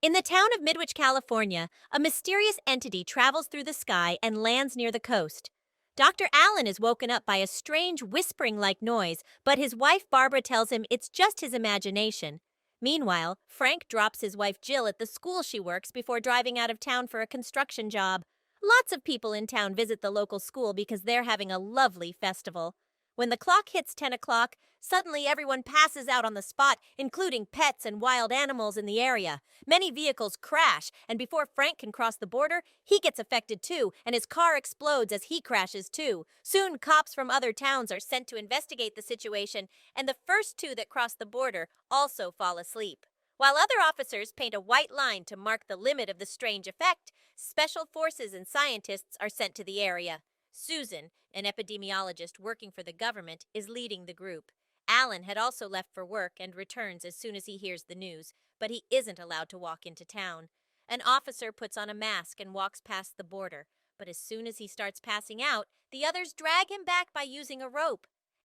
In the town of Midwich, California, a mysterious entity travels through the sky and lands near the coast. Dr. Allen is woken up by a strange whispering like noise, but his wife Barbara tells him it's just his imagination. Meanwhile, Frank drops his wife Jill at the school she works before driving out of town for a construction job. Lots of people in town visit the local school because they're having a lovely festival. When the clock hits 10 o'clock, suddenly everyone passes out on the spot, including pets and wild animals in the area. Many vehicles crash, and before Frank can cross the border, he gets affected too, and his car explodes as he crashes too. Soon, cops from other towns are sent to investigate the situation, and the first two that cross the border also fall asleep. While other officers paint a white line to mark the limit of the strange effect, special forces and scientists are sent to the area. Susan, an epidemiologist working for the government, is leading the group. Alan had also left for work and returns as soon as he hears the news, but he isn't allowed to walk into town. An officer puts on a mask and walks past the border, but as soon as he starts passing out, the others drag him back by using a rope.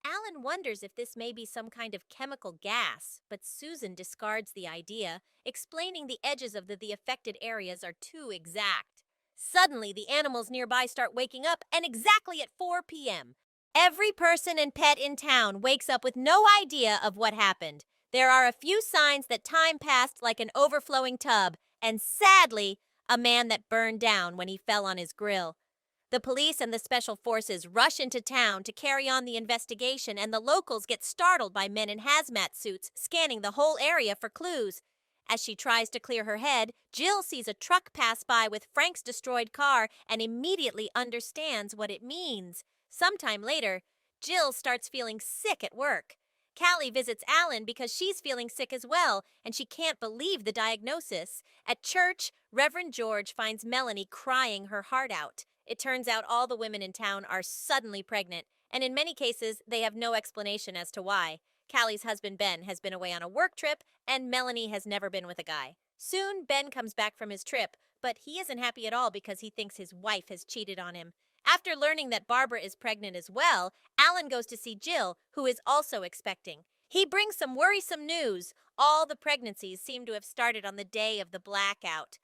Alan wonders if this may be some kind of chemical gas, but Susan discards the idea, explaining the edges of the affected areas are too exact. Suddenly, the animals nearby start waking up, and exactly at 4 p.m., every person and pet in town wakes up with no idea of what happened. There are a few signs that time passed like an overflowing tub, and sadly, a man that burned down when he fell on his grill. The police and the special forces rush into town to carry on the investigation, and the locals get startled by men in hazmat suits scanning the whole area for clues. As she tries to clear her head, Jill sees a truck pass by with Frank's destroyed car and immediately understands what it means. Sometime later, Jill starts feeling sick at work. Callie visits Alan because she's feeling sick as well, and she can't believe the diagnosis. At church, Reverend George finds Melanie crying her heart out. It turns out all the women in town are suddenly pregnant, and in many cases, they have no explanation as to why. Callie's husband Ben has been away on a work trip, and Melanie has never been with a guy. Soon, Ben comes back from his trip, but he isn't happy at all because he thinks his wife has cheated on him. After learning that Barbara is pregnant as well, Alan goes to see Jill, who is also expecting. He brings some worrisome news. All the pregnancies seem to have started on the day of the blackout.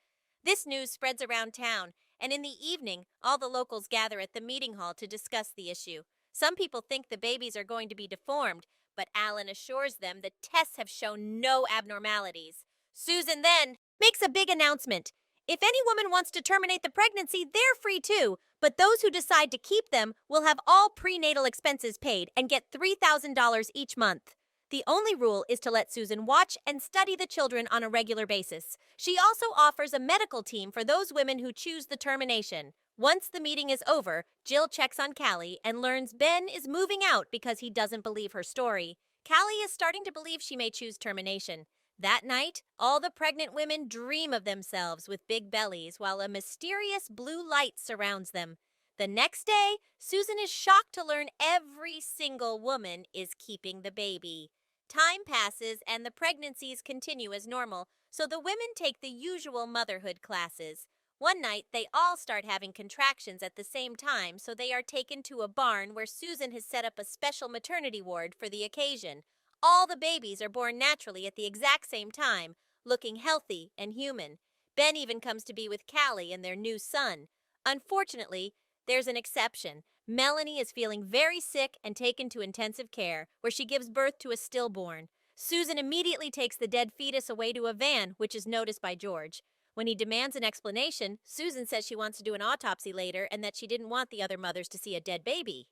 This news spreads around town, and in the evening, all the locals gather at the meeting hall to discuss the issue. Some people think the babies are going to be deformed, but Alan assures them the tests have shown no abnormalities. Susan then makes a big announcement. If any woman wants to terminate the pregnancy, they're free too, but those who decide to keep them will have all prenatal expenses paid and get $3,000 each month. The only rule is to let Susan watch and study the children on a regular basis. She also offers a medical team for those women who choose the termination. Once the meeting is over, Jill checks on Callie and learns Ben is moving out because he doesn't believe her story. Callie is starting to believe she may choose termination. That night, all the pregnant women dream of themselves with big bellies while a mysterious blue light surrounds them. The next day, Susan is shocked to learn every single woman is keeping the baby. Time passes and the pregnancies continue as normal, so the women take the usual motherhood classes. One night, they all start having contractions at the same time, so they are taken to a barn where Susan has set up a special maternity ward for the occasion. All the babies are born naturally at the exact same time, looking healthy and human. Ben even comes to be with Callie and their new son. Unfortunately, there's an exception. Melanie is feeling very sick and taken to intensive care, where she gives birth to a stillborn. Susan immediately takes the dead fetus away to a van, which is noticed by George. When he demands an explanation, Susan says she wants to do an autopsy later and that she didn't want the other mothers to see a dead baby.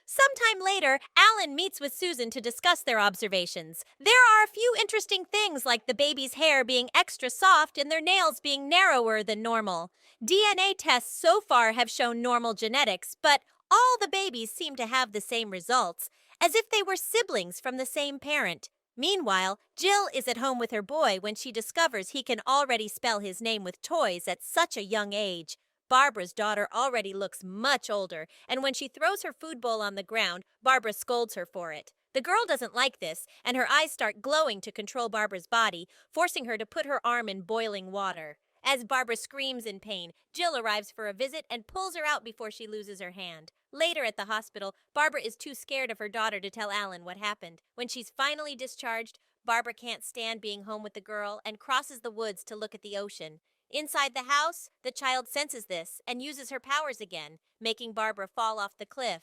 Sometime later, Alan meets with Susan to discuss their observations. There are a few interesting things like the baby's hair being extra soft and their nails being narrower than normal. DNA tests so far have shown normal genetics, but all the babies seem to have the same results, as if they were siblings from the same parent. Meanwhile, Jill is at home with her boy when she discovers he can already spell his name with toys at such a young age. Barbara's daughter already looks much older, and when she throws her food bowl on the ground, Barbara scolds her for it. The girl doesn't like this, and her eyes start glowing to control Barbara's body, forcing her to put her arm in boiling water. As Barbara screams in pain, Jill arrives for a visit and pulls her out before she loses her hand. Later at the hospital, Barbara is too scared of her daughter to tell Alan what happened. When she's finally discharged, Barbara can't stand being home with the girl and crosses the woods to look at the ocean. Inside the house, the child senses this and uses her powers again, making Barbara fall off the cliff.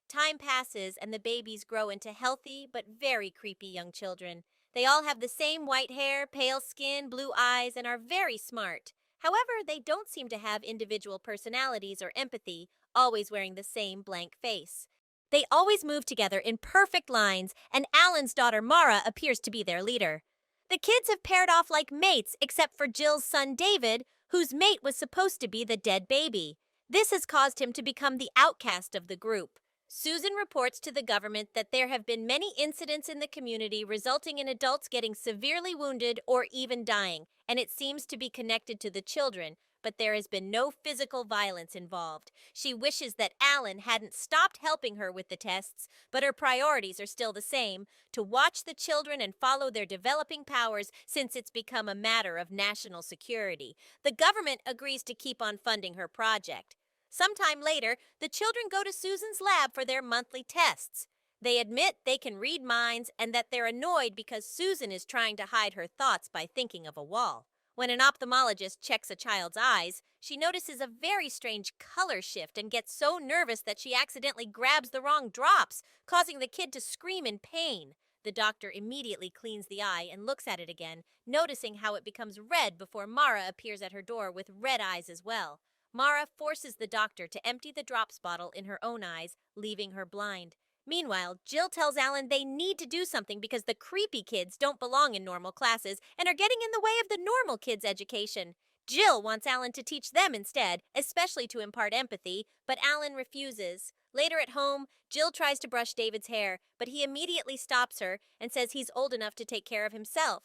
Time passes and the babies grow into healthy but very creepy young children. They all have the same white hair, pale skin, blue eyes, and are very smart. However, they don't seem to have individual personalities or empathy, always wearing the same blank face. They always move together in perfect lines, and Alan's daughter Mara appears to be their leader. The kids have paired off like mates except for Jill's son David, whose mate was supposed to be the dead baby. This has caused him to become the outcast of the group. Susan reports to the government that there have been many incidents in the community resulting in adults getting severely wounded or even dying, and it seems to be connected to the children, but there has been no physical violence involved. She wishes that Alan hadn't stopped helping her with the tests, but her priorities are still the same, to watch the children and follow their developing powers since it's become a matter of national security. The government agrees to keep on funding her project. Sometime later, the children go to Susan's lab for their monthly tests. They admit they can read minds and that they're annoyed because Susan is trying to hide her thoughts by thinking of a wall. When an ophthalmologist checks a child's eyes, she notices a very strange color shift and gets so nervous that she accidentally grabs the wrong drops, causing the kid to scream in pain. The doctor immediately cleans the eye and looks at it again, noticing how it becomes red before Mara appears at her door with red eyes as well. Mara forces the doctor to empty the drops bottle in her own eyes, leaving her blind. Meanwhile, Jill tells Alan they need to do something because the creepy kids don't belong in normal classes and are getting in the way of the normal kids' education. Jill wants Alan to teach them instead, especially to impart empathy, but Alan refuses. Later at home, Jill tries to brush David's hair, but he immediately stops her and says he's old enough to take care of himself.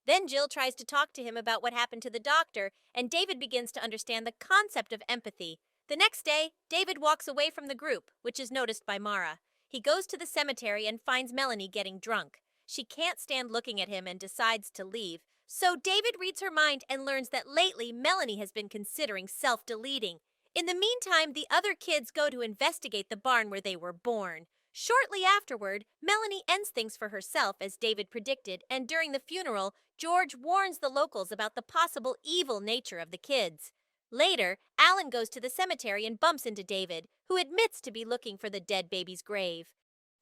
Then Jill tries to talk to him about what happened to the doctor, and David begins to understand the concept of empathy. The next day, David walks away from the group, which is noticed by Mara. He goes to the cemetery and finds Melanie getting drunk. She can't stand looking at him and decides to leave. So David reads her mind and learns that lately Melanie has been considering self-deleting. In the meantime, the other kids go to investigate the barn where they were born. Shortly afterward, Melanie ends things for herself as David predicted, and during the funeral, George warns the locals about the possible evil nature of the kids. Later, Alan goes to the cemetery and bumps into David, who admits to be looking for the dead baby's grave.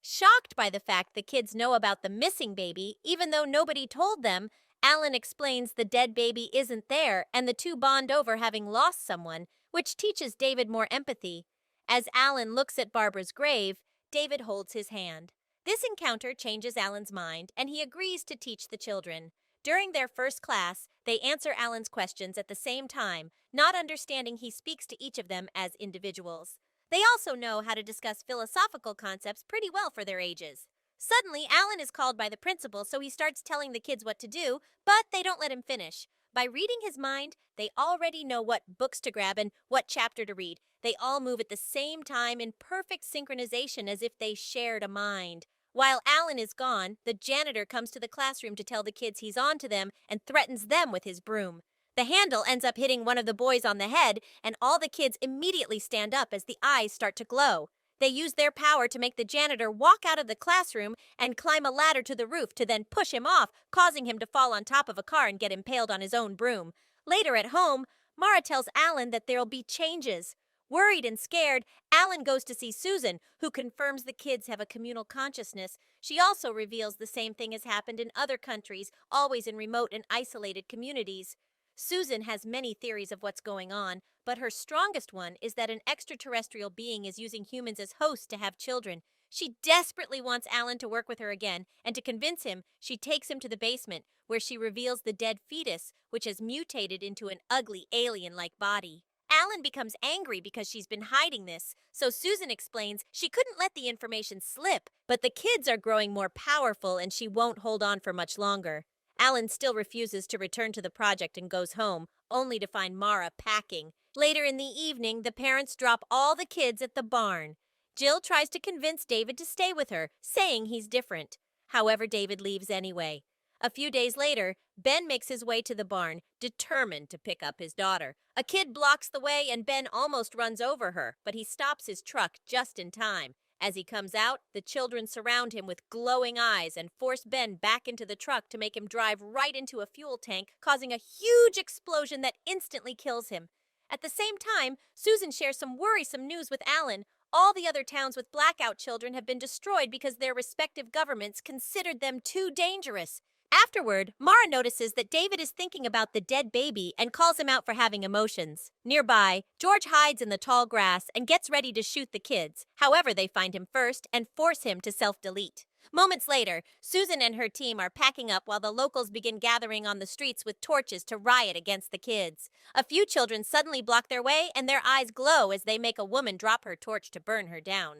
Shocked by the fact the kids know about the missing baby, even though nobody told them, Alan explains the dead baby isn't there and the two bond over having lost someone, which teaches David more empathy. As Alan looks at Barbara's grave, David holds his hand. This encounter changes Alan's mind, and he agrees to teach the children. During their first class, they answer Alan's questions at the same time, not understanding he speaks to each of them as individuals. They also know how to discuss philosophical concepts pretty well for their ages. Suddenly, Alan is called by the principal, so he starts telling the kids what to do, but they don't let him finish. By reading his mind, they already know what books to grab and what chapter to read. They all move at the same time in perfect synchronization as if they shared a mind. While Alan is gone, the janitor comes to the classroom to tell the kids he's on to them and threatens them with his broom. The handle ends up hitting one of the boys on the head, and all the kids immediately stand up as the eyes start to glow. They use their power to make the janitor walk out of the classroom and climb a ladder to the roof to then push him off, causing him to fall on top of a car and get impaled on his own broom. Later at home, Mara tells Alan that there'll be changes. Worried and scared, Alan goes to see Susan, who confirms the kids have a communal consciousness. She also reveals the same thing has happened in other countries, always in remote and isolated communities. Susan has many theories of what's going on, but her strongest one is that an extraterrestrial being is using humans as hosts to have children. She desperately wants Alan to work with her again, and to convince him, she takes him to the basement, where she reveals the dead fetus, which has mutated into an ugly alien-like body. Alan becomes angry because she's been hiding this, so Susan explains she couldn't let the information slip, but the kids are growing more powerful and she won't hold on for much longer. Alan still refuses to return to the project and goes home, only to find Mara packing. Later in the evening, the parents drop all the kids at the barn. Jill tries to convince David to stay with her, saying he's different. However, David leaves anyway. A few days later, Ben makes his way to the barn, determined to pick up his daughter. A kid blocks the way and Ben almost runs over her, but he stops his truck just in time. As he comes out, the children surround him with glowing eyes and force Ben back into the truck to make him drive right into a fuel tank, causing a huge explosion that instantly kills him. At the same time, Susan shares some worrisome news with Alan. All the other towns with blackout children have been destroyed because their respective governments considered them too dangerous. Afterward, Mara notices that David is thinking about the dead baby and calls him out for having emotions. Nearby, George hides in the tall grass and gets ready to shoot the kids. However, they find him first and force him to self-delete. Moments later, Susan and her team are packing up while the locals begin gathering on the streets with torches to riot against the kids. A few children suddenly block their way and their eyes glow as they make a woman drop her torch to burn her down.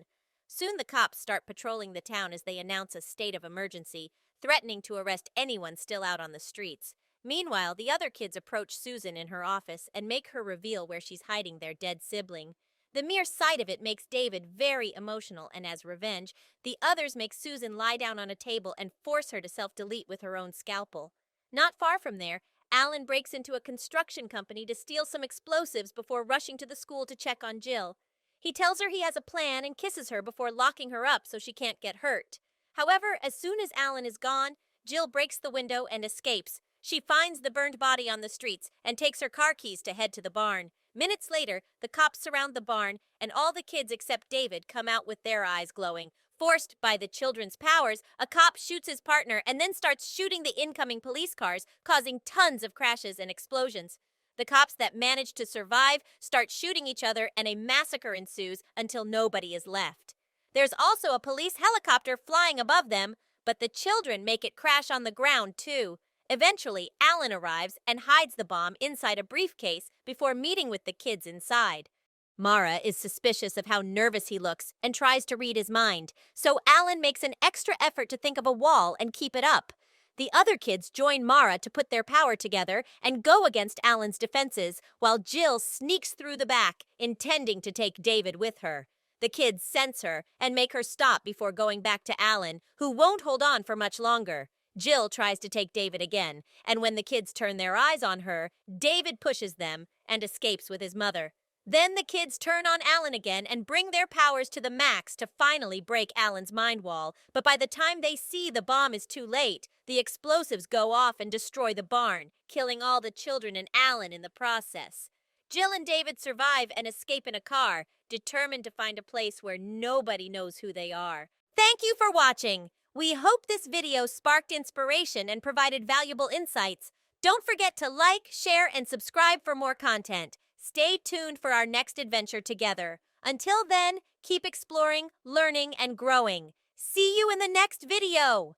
Soon the cops start patrolling the town as they announce a state of emergency, threatening to arrest anyone still out on the streets. Meanwhile, the other kids approach Susan in her office and make her reveal where she's hiding their dead sibling. The mere sight of it makes David very emotional, and as revenge, the others make Susan lie down on a table and force her to self-delete with her own scalpel. Not far from there, Alan breaks into a construction company to steal some explosives before rushing to the school to check on Jill. He tells her he has a plan and kisses her before locking her up so she can't get hurt. However, as soon as Alan is gone, Jill breaks the window and escapes. She finds the burned body on the streets and takes her car keys to head to the barn. Minutes later, the cops surround the barn, and all the kids except David come out with their eyes glowing. Forced by the children's powers, a cop shoots his partner and then starts shooting the incoming police cars, causing tons of crashes and explosions. The cops that manage to survive start shooting each other, and a massacre ensues until nobody is left. There's also a police helicopter flying above them, but the children make it crash on the ground too. Eventually, Alan arrives and hides the bomb inside a briefcase before meeting with the kids inside. Mara is suspicious of how nervous he looks and tries to read his mind, so Alan makes an extra effort to think of a wall and keep it up. The other kids join Mara to put their power together and go against Alan's defenses, while Jill sneaks through the back, intending to take David with her. The kids sense her and make her stop before going back to Alan, who won't hold on for much longer. Jill tries to take David again, and when the kids turn their eyes on her, David pushes them and escapes with his mother. Then the kids turn on Alan again and bring their powers to the max to finally break Alan's mind wall. But by the time they see the bomb is too late, the explosives go off and destroy the barn, killing all the children and Alan in the process. Jill and David survive and escape in a car, determined to find a place where nobody knows who they are. Thank you for watching! We hope this video sparked inspiration and provided valuable insights. Don't forget to like, share, and subscribe for more content. Stay tuned for our next adventure together. Until then, keep exploring, learning, and growing. See you in the next video!